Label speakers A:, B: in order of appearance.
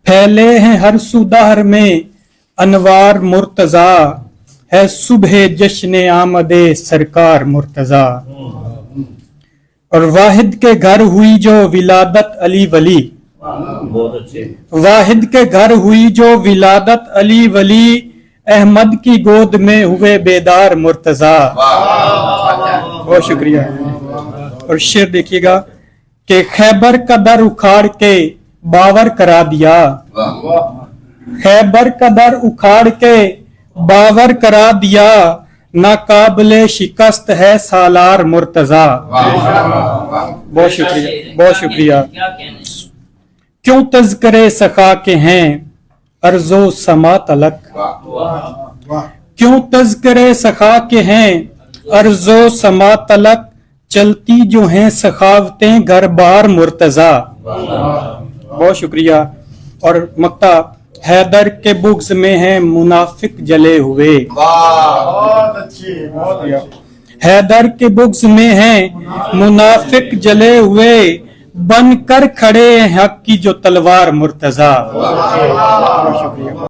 A: پھیلے ہیں ہر سو دہر میں انوار مرتضی، ہے صبح جشن آمد سرکار مرتضی۔ اور واحد کے گھر ہوئی جو ولادت علی ولی،
B: بہت اچھے۔
A: واحد کے گھر ہوئی جو ولادت علی ولی، احمد کی گود میں ہوئے بیدار مرتضی۔ بہت شکریہ۔ اور شعر دیکھیے گا کہ خیبر کا در اکھاڑ کے باور کرا دیا، خیبر کا در اکھاڑ کے باور کرا دیا، ناقابل شکست ہے سالار مرتضی۔ بہت شکریہ، بہت شکریہ۔ کیوں تذکرے سخا کے ہیں ارض و سما تلک، کیوں تذکرے سخا کے ہیں ارض و سما تلک، چلتی جو ہیں سخاوتیں گھر بار مرتضی۔ بہت شکریہ۔ اور مقطع حیدر کے بغض میں ہیں منافق جلے ہوئے، حیدر کے بغض میں ہیں منافق جلے ہوئے، بن کر کھڑے ہیں حق کی جو تلوار مرتضی۔